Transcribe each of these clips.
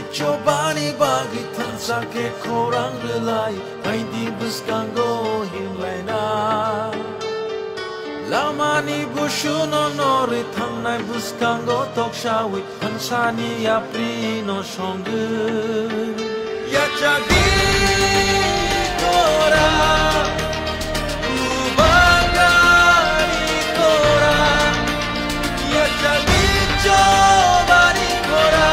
Coba ni bagi sakit korang relai, hai di buskanggo himlai na. Lama ni bushu no nori thang nai buskanggo tok shawi, hansani ya pri no shongu. Ya jadi kora, ubangani kora, ya jadi coba ni kora.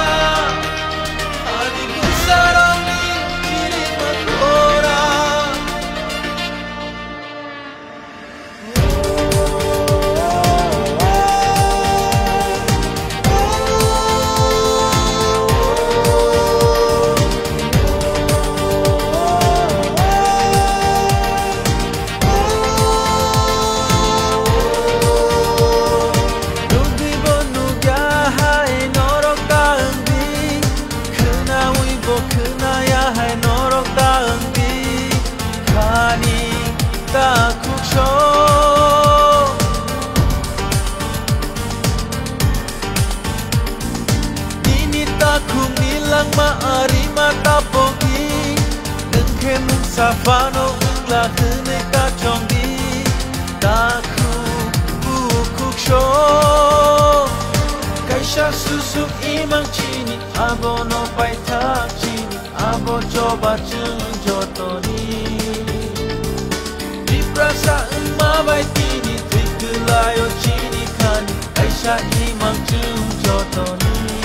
Maari mata pogi Nengke safano la hene ka chongi Taku bukuk sho Kaisha susu imang chini Abo no pai tak chini Abo coba jeng jotoni Diprasa bai tini Trikulayo chini kani Kaisha imang jeng jotoni